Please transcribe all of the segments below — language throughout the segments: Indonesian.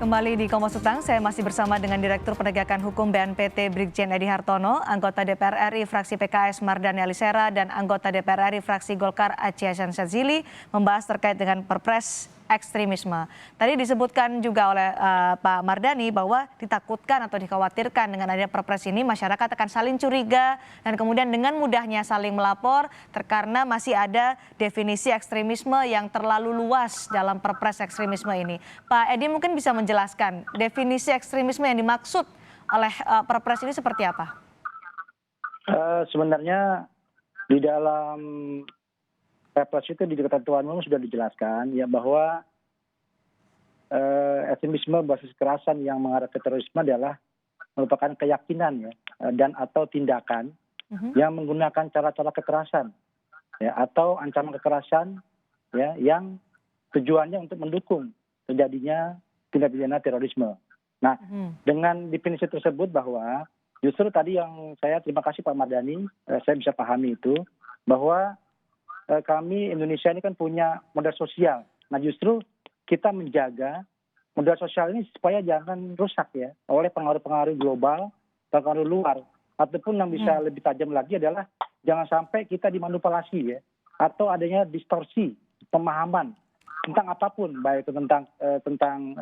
Kembali di Kompas Petang, saya masih bersama dengan Direktur Penegakan Hukum BNPT Brigjen Edi Hartono, anggota DPR RI fraksi PKS Mardani Alisera, dan anggota DPR RI fraksi Golkar Aceh Hasan Syadzili membahas terkait dengan Perpres ekstremisme. Tadi disebutkan juga oleh Pak Mardani bahwa ditakutkan atau dikhawatirkan dengan adanya Perpres ini masyarakat akan saling curiga dan kemudian dengan mudahnya saling melapor karena masih ada definisi ekstremisme yang terlalu luas dalam Perpres ekstremisme ini. Pak Edi mungkin bisa menjelaskan definisi ekstremisme yang dimaksud oleh Perpres ini seperti apa? Sebenarnya di dalam Perpres itu di ketentuan umum sudah dijelaskan ya bahwa ekstremisme berbasis kekerasan yang mengarah ke terorisme adalah merupakan keyakinan ya dan atau tindakan yang menggunakan cara-cara kekerasan ya atau ancaman kekerasan ya yang tujuannya untuk mendukung terjadinya tindak pidana terorisme. Nah, dengan definisi tersebut bahwa justru tadi yang saya terima kasih Pak Mardani, saya bisa pahami itu bahwa kami Indonesia ini kan punya modal sosial. Nah justru kita menjaga modal sosial ini supaya jangan rusak ya oleh pengaruh-pengaruh global, pengaruh luar. Ataupun yang bisa lebih tajam lagi adalah jangan sampai kita dimanipulasi ya atau adanya distorsi pemahaman tentang apapun, baik itu tentang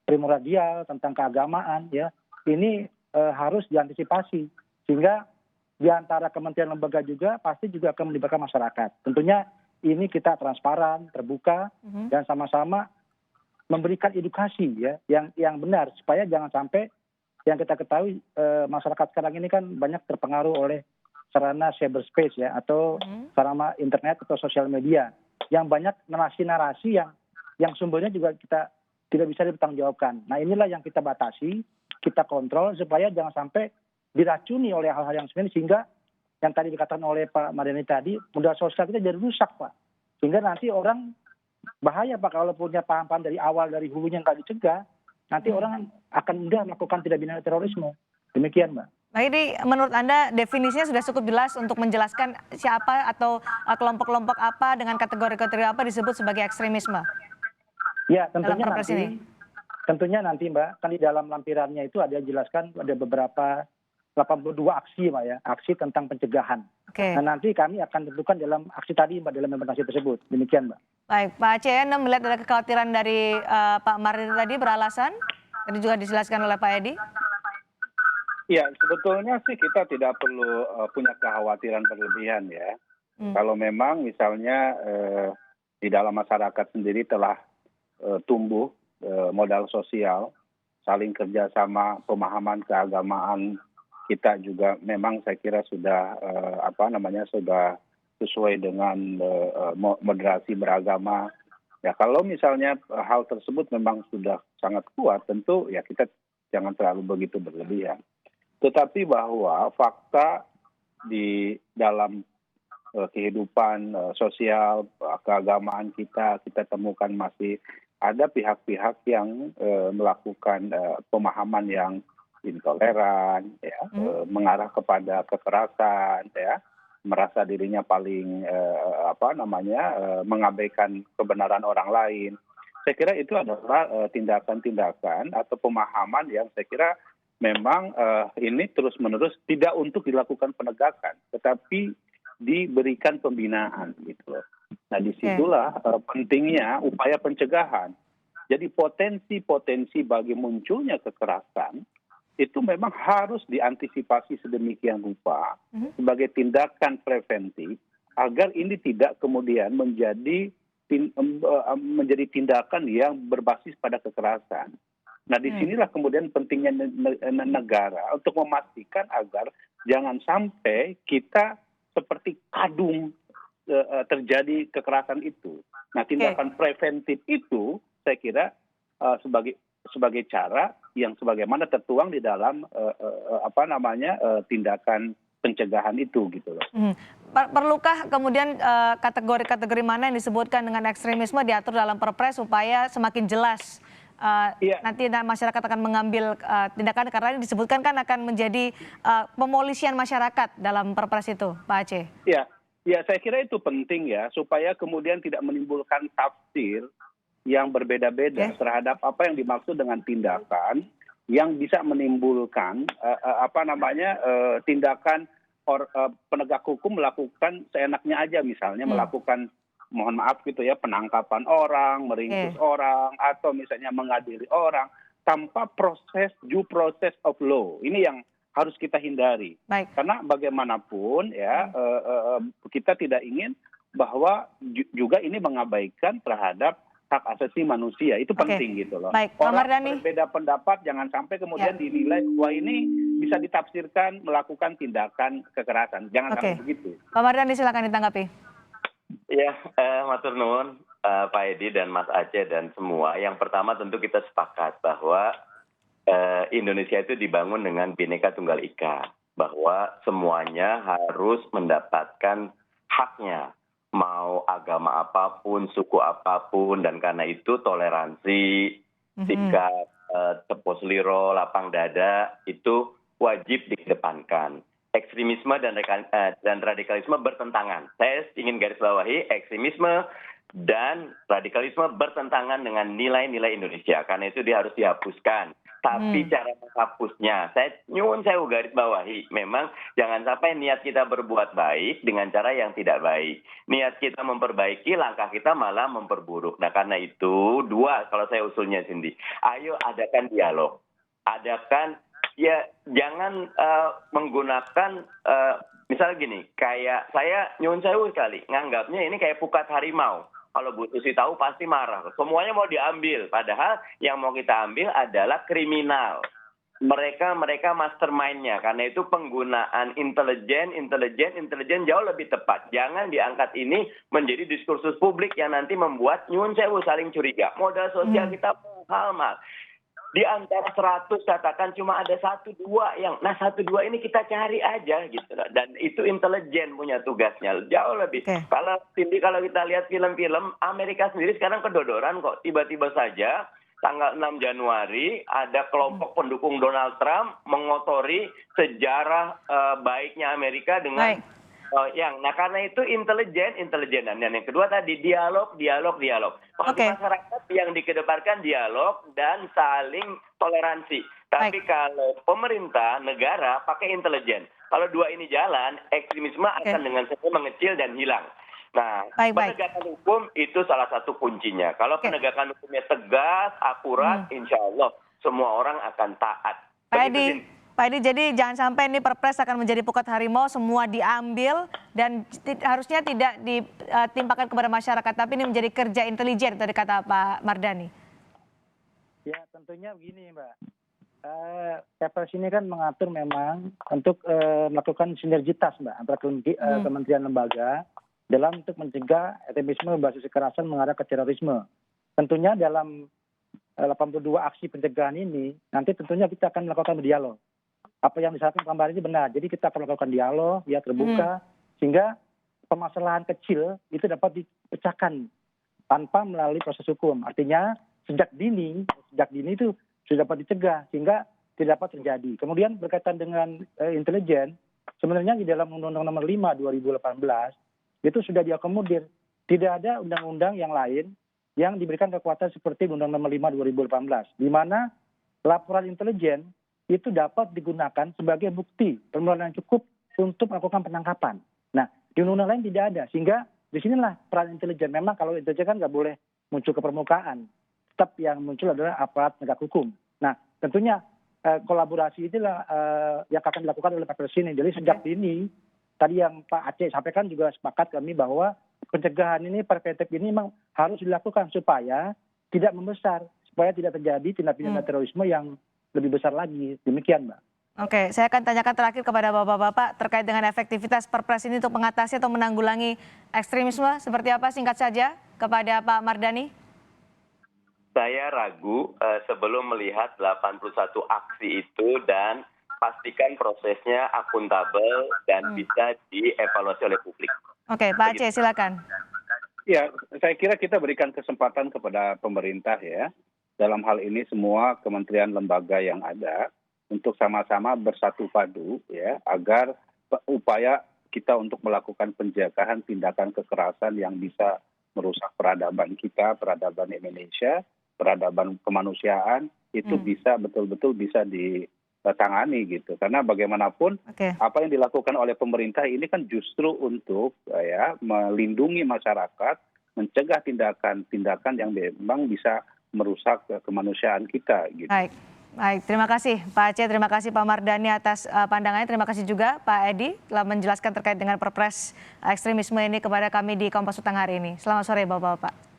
primordial, tentang keagamaan ya. Ini harus diantisipasi sehingga di antara kementerian lembaga juga pasti juga akan melibatkan masyarakat. Tentunya ini kita transparan, terbuka, dan sama-sama memberikan edukasi ya yang benar supaya jangan sampai yang kita ketahui masyarakat sekarang ini kan banyak terpengaruh oleh sarana cyberspace ya atau sarana internet atau sosial media yang banyak narasi-narasi yang sumbernya juga kita tidak bisa dipertanggungjawabkan. Nah inilah yang kita batasi, kita kontrol supaya jangan sampai diracuni oleh hal-hal yang sebenarnya sehingga yang tadi dikatakan oleh Pak Mardani tadi modal sosial kita jadi rusak Pak, sehingga nanti orang bahaya Pak kalau punya paham-paham dari awal dari hulunya nggak dicegah nanti orang akan mudah melakukan tindak pidana terorisme. Demikian Mbak. Nah ini menurut Anda definisinya sudah cukup jelas untuk menjelaskan siapa atau kelompok-kelompok apa dengan kategori-kategori apa disebut sebagai ekstremisme Ya dalam Perpres ini? Tentunya nanti Mbak, kan di dalam lampirannya itu ada dijelaskan ada beberapa 82 aksi Mbak ya, aksi tentang pencegahan. Oke. Nah nanti kami akan tentukan dalam aksi tadi Mbak, dalam implementasi tersebut. Demikian Mbak. Baik, Pak Aceh, Anda melihat ada kekhawatiran dari Pak Mardani tadi beralasan, tadi juga dijelaskan oleh Pak Edi. Ya, sebetulnya sih kita tidak perlu punya kekhawatiran berlebihan ya. Kalau memang misalnya di dalam masyarakat sendiri telah tumbuh modal sosial, saling kerjasama, pemahaman keagamaan kita juga memang saya kira sudah sudah sesuai dengan moderasi beragama. Ya kalau misalnya hal tersebut memang sudah sangat kuat, tentu ya kita jangan terlalu begitu berlebihan. Tetapi bahwa fakta di dalam kehidupan sosial keagamaan kita temukan masih ada pihak-pihak yang melakukan pemahaman yang intoleran, ya, mengarah kepada kekerasan, ya, merasa dirinya paling mengabaikan kebenaran orang lain. Saya kira itu adalah tindakan-tindakan atau pemahaman yang saya kira memang ini terus-menerus tidak untuk dilakukan penegakan, tetapi diberikan pembinaan gitu loh. Nah disitulah pentingnya upaya pencegahan. Jadi potensi-potensi bagi munculnya kekerasan itu memang harus diantisipasi sedemikian rupa sebagai tindakan preventif agar ini tidak kemudian menjadi tindakan yang berbasis pada kekerasan. Nah disinilah kemudian pentingnya negara untuk memastikan agar jangan sampai kita seperti kadung terjadi kekerasan itu. Nah tindakan preventif itu saya kira sebagai cara yang sebagaimana tertuang di dalam tindakan pencegahan itu gitu loh. Perlukah kemudian kategori-kategori mana yang disebutkan dengan ekstremisme diatur dalam Perpres supaya semakin jelas nanti masyarakat akan mengambil tindakan karena ini disebutkan kan akan menjadi pemolisian masyarakat dalam Perpres itu, Pak Aceh? Ya, saya kira itu penting ya supaya kemudian tidak menimbulkan tafsir yang berbeda-beda terhadap apa yang dimaksud dengan tindakan yang bisa menimbulkan tindakan penegak hukum melakukan seenaknya aja, misalnya melakukan, mohon maaf gitu ya, penangkapan orang, meringkus orang, atau misalnya mengadili orang tanpa due process of law. Ini yang harus kita hindari. Karena bagaimanapun ya kita tidak ingin bahwa juga ini mengabaikan terhadap hak asasi manusia. Itu penting gitu loh. Orang berbeda pendapat jangan sampai kemudian dinilai wah ini bisa ditafsirkan melakukan tindakan kekerasan. Jangan sampai begitu. Pak Mardhani silakan ditanggapi. Ya, matur nuwun Pak Edi dan Mas Aceh dan semua. Yang pertama tentu kita sepakat bahwa Indonesia itu dibangun dengan Bhinneka Tunggal Ika, bahwa semuanya harus mendapatkan haknya, mau agama apapun, suku apapun, dan karena itu toleransi, sikap tepos liro, lapang dada itu wajib dikedepankan. Ekstremisme dan radikalisme bertentangan. Saya ingin garis bawahi, ekstremisme dan radikalisme bertentangan dengan nilai-nilai Indonesia. Karena itu dia harus dihapuskan. Tapi cara menghapusnya, saya garis bawahi, memang jangan sampai niat kita berbuat baik dengan cara yang tidak baik. Niat kita memperbaiki, langkah kita malah memperburuk. Nah karena itu, dua kalau saya usulnya Cindy, ayo adakan dialog. Adakan, ya jangan menggunakan, misalnya gini, kayak saya nyuwun sewu sekali, nganggapnya ini kayak pukat harimau. Kalau Bu Susi tahu pasti marah. Semuanya mau diambil. Padahal yang mau kita ambil adalah kriminal. Mereka mastermind-nya. Karena itu penggunaan intelijen jauh lebih tepat. Jangan diangkat ini menjadi diskursus publik yang nanti membuat nyuwun sewu saling curiga. Modal sosial kita mahal. Di antara 100 katakan cuma ada 1-2 yang, nah 1-2 ini kita cari aja gitu. Dan itu intelijen punya tugasnya jauh lebih. Kalau kita lihat film-film Amerika sendiri sekarang kedodoran kok. Tiba-tiba saja tanggal 6 Januari ada kelompok pendukung Donald Trump mengotori sejarah baiknya Amerika dengan nah karena itu intelijen. Dan yang kedua tadi dialog. Kalau masyarakat yang dikedepankan dialog dan saling toleransi. Tapi kalau pemerintah negara pakai intelijen. Kalau dua ini jalan, ekstremisme akan dengan sendirinya mengecil dan hilang. Nah, penegakan hukum itu salah satu kuncinya. Kalau penegakan hukumnya tegas, akurat, insya Allah semua orang akan taat. Pak Edi, jadi jangan sampai ini Perpres akan menjadi pukat harimau, semua diambil dan harusnya tidak ditimpakan kepada masyarakat, tapi ini menjadi kerja intelijen, tadi kata Pak Mardhani. Ya tentunya begini Mbak, Perpres ini kan mengatur memang untuk melakukan sinergitas Mbak antara kementerian lembaga dalam untuk mencegah ekstremisme berbasis kekerasan mengarah ke terorisme. Tentunya dalam 82 aksi pencegahan ini, nanti tentunya kita akan melakukan dialog. Apa yang disampaikan Pak Mardhani benar. Jadi kita akan melakukan dialog, ya terbuka, sehingga permasalahan kecil itu dapat dipecahkan tanpa melalui proses hukum. Artinya sejak dini itu sudah dapat dicegah sehingga tidak dapat terjadi. Kemudian berkaitan dengan intelijen, sebenarnya di dalam Undang-Undang Nomor 5 2018 itu sudah diakomodir. Tidak ada undang-undang yang lain yang diberikan kekuatan seperti Undang-Undang Nomor 5 2018, di mana laporan intelijen itu dapat digunakan sebagai bukti permulaan yang cukup untuk melakukan penangkapan. Nah, di undang-undang lain tidak ada, sehingga disinilah peran intelijen. Memang kalau intelijen kan nggak boleh muncul ke permukaan, tetap yang muncul adalah aparat penegak hukum. Nah, tentunya kolaborasi itulah yang akan dilakukan oleh Perpres ini. Jadi sejak dini, tadi yang Pak Aceh sampaikan juga sepakat kami bahwa pencegahan ini, preventif ini memang harus dilakukan supaya tidak membesar, supaya tidak terjadi tindak pidana terorisme yang lebih besar lagi. Demikian Mbak. Oke, saya akan tanyakan terakhir kepada Bapak-Bapak terkait dengan efektivitas Perpres ini untuk mengatasi atau menanggulangi ekstremisme. Seperti apa singkat saja kepada Pak Mardhani? Saya ragu sebelum melihat 81 aksi itu dan pastikan prosesnya akuntabel dan bisa dievaluasi oleh publik. Oke, Pak Aceh silakan. Ya, saya kira kita berikan kesempatan kepada pemerintah ya. Dalam hal ini semua kementerian lembaga yang ada untuk sama-sama bersatu padu ya agar upaya kita untuk melakukan pencegahan tindakan kekerasan yang bisa merusak peradaban kita, peradaban Indonesia, peradaban kemanusiaan, itu bisa betul-betul bisa ditangani gitu. Karena bagaimanapun apa yang dilakukan oleh pemerintah ini kan justru untuk melindungi masyarakat, mencegah tindakan-tindakan yang memang bisa merusak kemanusiaan kita gitu. Baik, terima kasih Pak Aceh, terima kasih Pak Mardhani atas pandangannya, terima kasih juga Pak Edi telah menjelaskan terkait dengan perpres ekstremisme ini kepada kami di Kompas Petang hari ini. Selamat sore Bapak-Bapak.